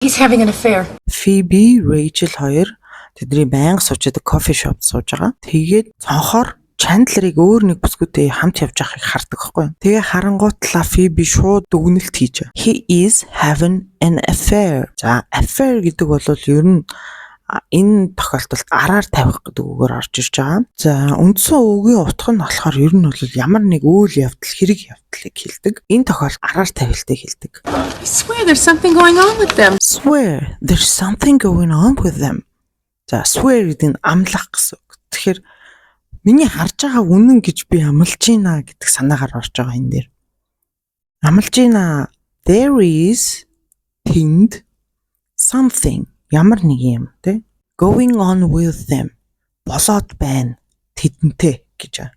He's having an affair. Phoebe, Rachel хоёр тэдний байнга сууж байгаа кофе шопд сууж байгаа. Тэгээд цонхоор Chandler-ыг өөр нэг бүсгүйтэй хамт явж байгааг хардаг байхгүй юу. Тэгээ харангуутлаа Phoebe шууд дүгнэлт хийж. He is having an affair. За, affair гэдэг бол ер нь энэ тохиолдолд араар тавих гэдэг үгээр орж ирж байгаа. За, үндсэн үгийн утга нь болохоор ер нь бол ямар нэг үйл явдал, хэрэг явдлыг хэлдэг. Энэ тохиолдолд араар тавилтыг хэлдэг. I swear there's something going on with them. Swear there's something going on with them. За, swear гэдэг нь амлах гэсэн үг. Тэгэхээр миний харж байгаа үнэн гэж би амлаж байна гэдэг санаагаар орж байгаа энэ дээр. Амлаж байна. There is тэнд something ямар нэг юм те going on with them болоод байна тэдэнтэй гэж.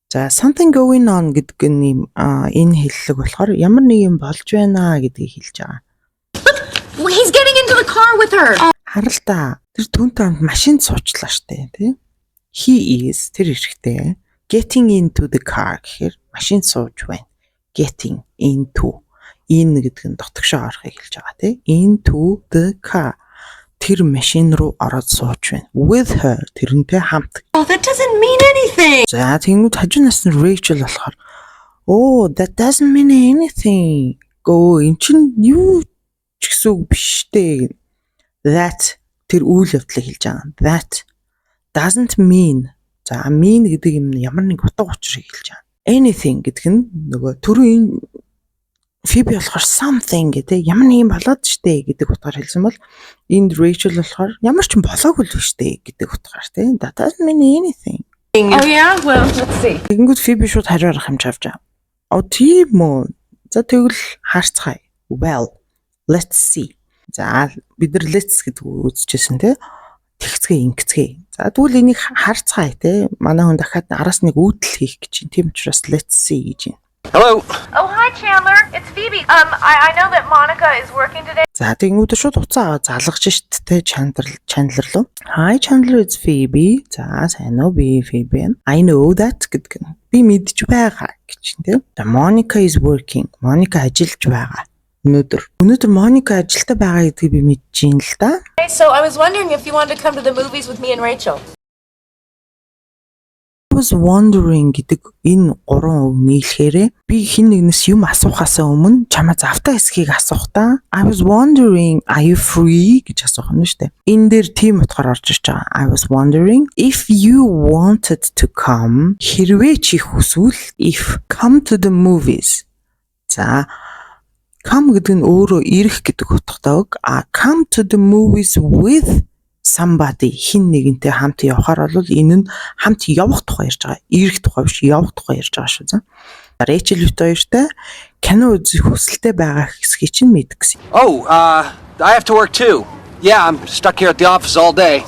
За, something going on гэдэг нь энэ хэллэг болохоор ямар нэг юм болж байна гэдгийг хэлж байгаа. He's getting into the car with her. Харалтаа тэр түнтэй хамт машинд суучлаа штэ тий. He is тэр эрэхтэй getting into the car гэхээр машинд сууж байна. Getting into in гэдэг нь дотгошоо орохыг хэлж байгаа тий. Into the car тэр машин руу ороод сууж байна. With her тэрнтэй хамт. Oh, that doesn't mean anything. За тэгвэл хажуунаас нь Rachel болохоор oh that doesn't mean anything. Гөө эн чинь юу ч гэсэн үг биш дээ. That тэр үйл явдлыг хэлж байгаа. That doesn't mean. За, mean гэдэг юм ямар нэг утга учирыг хэлж байгаа. Anything гэдэг нь нөгөө түрүү энэ Phoebe болохоор something гэдэг ямар нэг юм болоод штэ гэдэг утгаар хэлсэн бол энд Rachel болохоор ямар ч юм болоогүй л штэ гэдэг утгаар тийм. That doesn't mean anything. Oh yeah, well, let's see. Тэгэнгүүт Phoebe шууд хариу арах юм чавж байгаа. Оо тийм үү. За тэгвэл харцгаая. Well, let's see. За, бид нар let's гэдэг үзчихсэн тийм. Тэгцгээ ингэцгээ. За тэгвэл энийг харцгаая те. Манай хүн дахиад араас нэг үүдэл хийх гэж байна. Тийм учраас let's see гэж байна. Hello. Oh, hi Chandler. It's Phoebe. I know that Monica is working today. За тэгвэл шууд уцаа аваад залгаж шít те Chandler руу. Hi Chandler, it's Phoebe. За сайн уу би Phoebe. I know that гэдэг нь би мэдж байгаа гэж тийм. The Monica is working. Monica ажиллаж байгаа. Өнөөдөр Monica ажилдаа байгаа гэдгийг би мэдэж байна л да. So I was wondering if you wanted to come to the movies with me and Rachel. I was wondering гэдэг энэ гурван үг нийлэхээр би хин нэгнээс юм асуухаас өмнө чамаа завтай эсхийг асуух та. I was wondering are you free гэж асуух нь шүү дээ. Энэ дээр тийм утгаар орж ирж байгаа. I was wondering if you wanted to come хэрвээ чи хүсвэл if come to the movies. За come гэдэг нь өөрөө ирэх гэдэг утгатай үг. Come to the movies with somebody хин нэгэнтэй хамт явахаар бол энэ нь хамт явах тухай ярьж байгаа. Ирэх тухай биш, явах тухай ярьж байгаа шүү зэ. Rachel бит хоёртай кино үзэх хүсэлтэй байгаа хэсгийг чинь мэдгэсэн. Oh, I have to work too. Yeah, I'm stuck here at the office all day.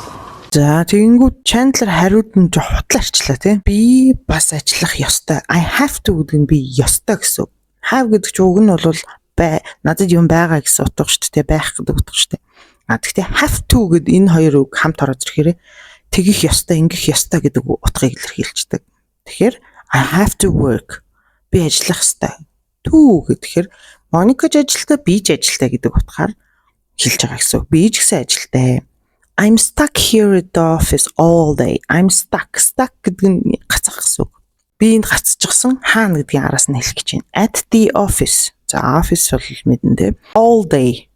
За тэгэнгүүт Chandler хариуд нь жоо хутлаа арчлаа тий. Би бас ажиллах ёстой. I have to гэдэг нь би ёстой гэсэн. Have гэдэг чинь үг нь бол надад юм байгаа гэсэн утга шүү дээ. Байх гэдэг утга шүү дээ. Гэхдээ have to гэдэг энэ хоёр үг хамт ороод ирэхээр тэгэх ёстой, ингэх ёстой гэдэг утгыг илэрхийлждэг. Тэгэхээр I have to work. Би ажиллах ёстой. To гэхээр Monica ч ажилтаа, би ч ажилтаа гэдэг утгаар хэлж байгаа гэсэн. Би ч гэсэн ажилтаа. I'm stuck here at the office all day. I'm stuck. Stuck гэдэг нь гацах гэсэн. Би энд гацчихсан хаана гэдгийг араас нь хэлэх гэж байна. At the office. За office бол мэдэн дээ. All day.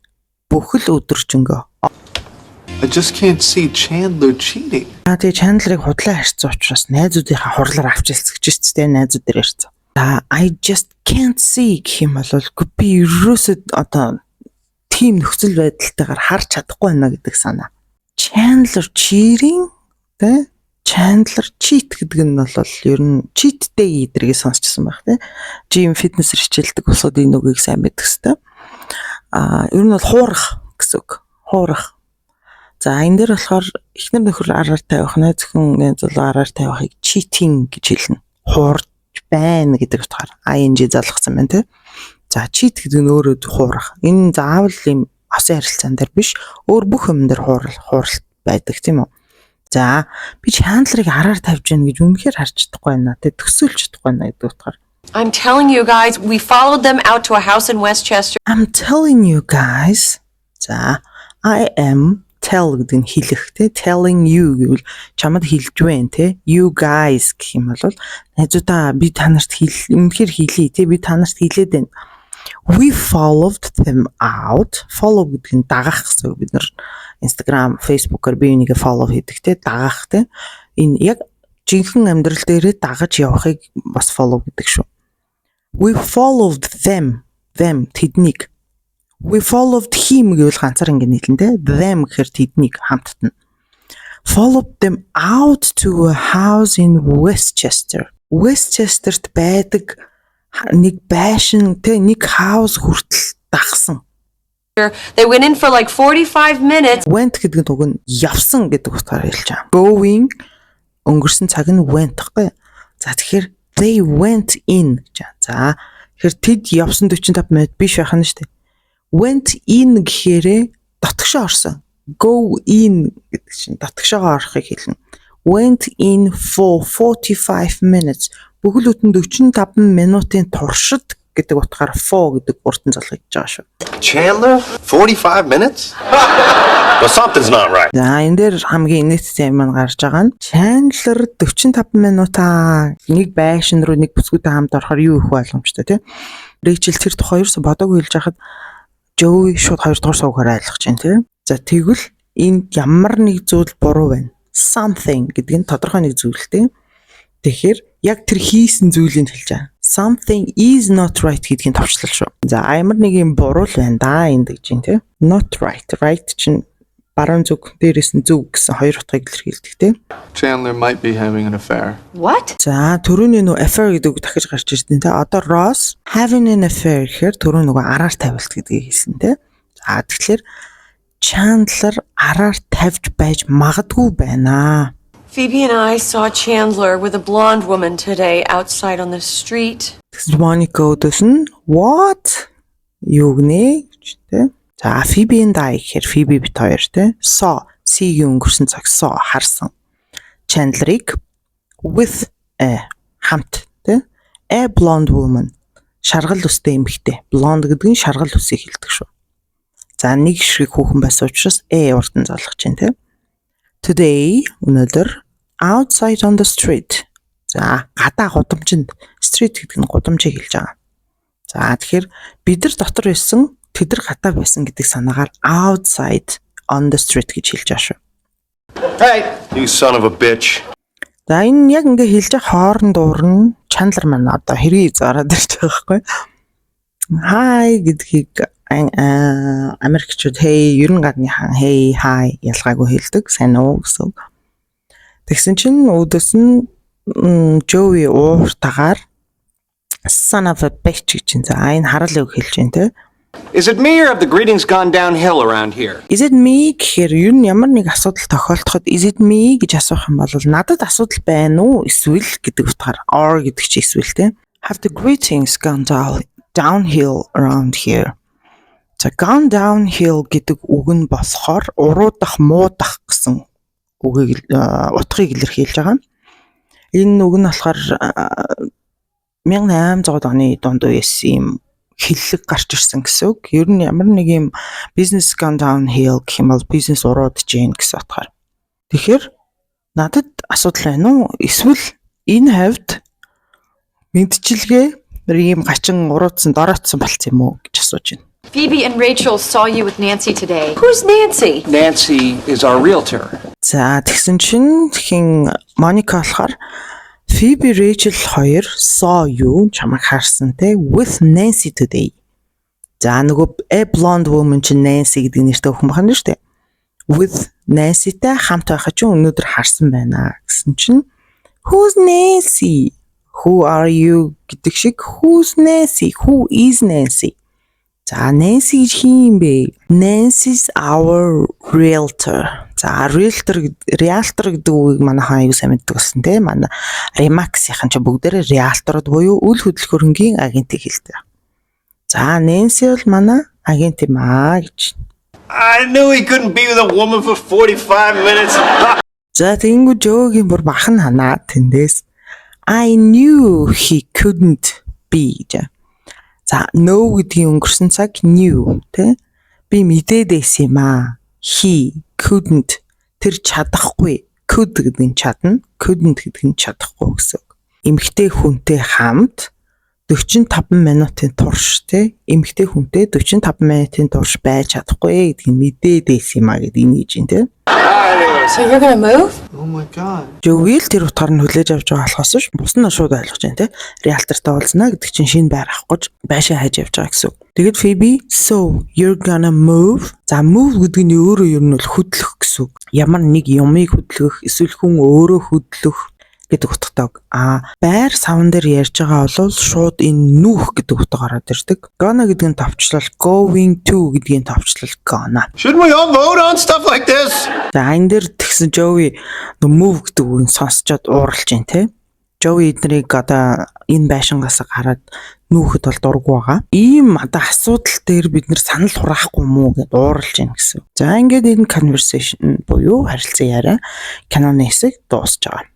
Бүхэл өдөржингөө. I just can't see Chandler cheating. Тэгээ Chandler-ыг худлаа харьцсан учраас найзуудынхаа хурлаар авч хэлцэж штэ найзууд дээр ярьсан. За I just can't see гэх юм бол би ерөөсөө одоо тийм нөхцөл байдалтайгаар харж чадахгүй байна гэдэг санаа. Chandler cheating тэ Chandler cheat гэдэг нь бол ер нь cheat day гэдгийг сонсчихсан байх тэ. Gym fitness хичээлдэг усууд энэ үгийг сайн мэддэг хэвээр. Ер нь бол хуурах гэсэн үг. Хуурах. За энэ дээр болохоор эхнэр нөхөр араар тавих, найз зөвхөн зөвлөө араар тавихыг cheating гэж хэлнэ. Хуурж байна гэдэг утгаар ing залгасан байна тий. За cheat гэдэг нь өөрөө хуурах. Энэ заавал юм осын харилцаан дээр биш, өөр бүх юм дээр хууралт байдаг тийм үү. За би Chandler-ыг араар тавьж гэнэ гэж үнэхээр харж чадахгүй байна. Тэ төсөөлж чадахгүй байна гэдэг утгаар. I'm telling you guys, we followed them out to a house in Westchester. I'm telling you guys, За I am tell гэдэг нь хэлэх те telling you гэвэл чамд хэлж байна те you guys гэх юм бол найзуудаа би та нарт үнэхээр хэлье те би та нарт хэлээд байна. We followed them out. Follow гэдэг нь дагах гэсэн үг. Бид нар Instagram, Facebook-оор бие бинийгээ follow хийдэг те дагах те. Энэ яг жинхэнэ амьдрал дээрээ дагаж явахыг бас follow гэдэг шүү. We followed them тэднийг. We followed him гэвэл ганцаар ингэ нийлэн те. Them гэхээр тэднийг хамтд нь. Followed them out to a house in Westchester. Westchester-т байдаг нэг байшин те нэг house хүртэл дагсан. They went in for like 45 minutes. Went гэдэг нь уг нь явсан гэдэг утгаараа хэлж байгаа. Going өнгөрсөн цаг нь went гэхгүй. За тэгэхээр they went in гэж. За тэгэхээр тэд явсан 45 минут биш байх нь шүү дээ. Went in гэхээрээ дотгошоо орсон. Go in гэдэг чинь дотгошоогоо орохыг хэлнэ. Went in for 45 minutes. Бүхэл бүтэн 45 минутын туршид гэдэг утгаар for гэдэг уртан залгаж байгаа шүү. Chandler? 45 minutes? Well, something's not right. За энэ дээр хамгийн инээдтэй юм гарч байгаа нь Chandler 45 минутаа нэг байшин руу нэг бүсгүйтэй хамт орохоор юу их боломжтой тий. Rachel тэр хоёрсоо бодоогүй хэлж байхад Joey шууд 2 дугаар суугаар ойлгож байна тий. За тэгвэл энд ямар нэг зүйл буруу байна. Something гэдэг нь тодорхой нэг зүйлтэй. Тэгэхээр яг тэр хийсэн зүйлийг хэлж байгаа. Something is not right гэдгийг товчлол шүү. За ямар нэг юм буруу л байна да энд гэж юм тий. Not right. Right чинь баруун зүг дээрээс нь зүг гэсэн хоёр утгыг илэрхийлдэг тий. Chandler might be having an affair. What? За түрүүний нөө affair гэдэг үг дахиж гарч ирсэн тий. Одоо Ross having an affair гэхээр түрүү нөгөө араар тавилт гэдгийг хэлсэн тий. За тэгэхээр Chandler араар тавьж байж магадгүй байна. Phoebe and I saw Chandler with a blonde woman today outside on the street. Monica өдөөсөн what? Юу гэнэ гэж тий. За Phoebe and I гэхээр Phoebe бит хоёр тий. Saw C-ийн өнгөрсөн цаг saw харсан. Chandler-ыг with хамт тий. A blonde woman шаргал үстэй эмэгтэй. Blonde гэдэг нь шаргал үсийг хэлдэг шүү. За нэг шиг хүүхэн байсан учраас уртан залгаж байна тий. Today өнөөдөр outside on the street. За гадаа гудамжинд street гэдэг нь гудамжийг хэлж байгаа. За тэгэхээр бид нар дотор байсан тэд нар гадаа байсан гэдэг санаагаар outside on the street гэж хэлж байгаа шүү. Hey, you son of a bitch. За энэ яг ингээ хэлж байгаа хоорон дуурн Chandler маань одоо хэрэг зараад ирж байгаа байхгүй. Hi гэдгийг Америкчууд hey ер нь гадныхан hey hi ялгаагүй хэлдэг сайн уу гэсэн. Тэгсэн чинь өөдөөс нь Joey ууртагаар son of a bitch гэж за энэ харал үг хэлж байна те. Is it me or have the greetings gone downhill around here? Is it me гэхээр ер нь ямар нэг асуудал тохиолдоход is it me гэж асуух юм бол надад асуудал байна уу эсвэл гэдэг утгаар or гэдэг чи эсвэл те. Have the greetings gone downhill around here? За gone downhill гэдэг үг нь болохоор уруудах, муудах гэсэн үгийг утгыг илэрхийлж байгаа. Энэ үг нь болохоор 1800 оны дунд үеэс юм хиллэг гарч ирсэн гэсэн үг. Ер нь ямар нэг юм business gone downhill гэх юм бол бизнес уруудж гин гэсэн утгаар. Тэгэхээр надад асуудал байна уу? Эсвэл энэ хавьд мэдчилгээ ийм гачин уруудсан дороотсон болцсон юм уу гэж асууж байна. Phoebe and Rachel saw you with Nancy today. Who's Nancy? Nancy is our realtor. За тэгсэн чинь хин Monica болохоор Phoebe Rachel хоёр saw you чамайг харсан те with Nancy today. За нөгөө a blonde woman чинь Nancy гэдэг нэртэй хүн байна шүү дээ. With Nancy-тай хамт байхад ч өнөөдөр харсан байна гэсэн чинь who's Nancy? Who are you гэдэг шиг who's Nancy? Who is Nancy? За Nancy хин бэ? Nancy's our realtor. За realtor гэдэг үгийг манайхан аюу сайн мэддэг болсон тийм манай Remax-ийн ч бүгдээрээ realtor-од буюу үл хөдлөхөрөнгийн агентыг хэлдэг. За Nancy бол манай агент юм аа гэж. I knew he couldn't be with a woman for 45 minutes. За тэнгүү Joe-гийн бүр бахан ханаа тэндээс I knew he couldn't be. За no гэдгийн өнгөрсөн цаг knew тэ Би мэдээд байсан юм аа. He couldn't тэр чадахгүй. Could гэдэг нь чадна, couldn't гэдэг нь чадахгүй гэсэн үг. Эмэгтэй хүнтэй хамт 45 минутын турш те эмэгтэй хүнтэй 45 минутын турш байж чадахгүй гэдгийг мэдээд байсан юм аа гэдэг ингэж юм те. So you're gonna move? Oh my god. Joey л тэр утгаар нь хүлээж авч байгаа болохоос ш бус нь шууд ойлгож байна те. Реалтортай уулзнаа гэдэг чинь шинэ байр авах гэж байшаа хайж явж байгаа гэсэн үг. Тэгэд Phoebe so you're gonna move. За move гэдэг нь өөрөө ер нь бол хөдлөх гэсэн үг. Ямар нэг юмыг хөдлөх эсвэл хүн өөрөө хөдлөх гэдэг утгатай. Байр савн дээр ярьж байгаа бол шууд энэ нүүх гэдэг утгаар ороод ирдэг. Gonna гэдэг нь товчлол going to гэдгийн товчлол gonna. Shouldn't we all vote on stuff like this? За энэ дээр тэгсэн Joey move гэдэг үгийг сонсчод ууралж байна те. Joey эднийг одоо энэ байшингаас гараад нүүхэд бол дургу байгаа. Ийм одоо асуудал дээр бид нэр санал хураахгүй мүү гэд ууралж байна гэсэн. За ингээд энэ conversation буюу харилцан яриа киноны хэсэг дуусж байгаа.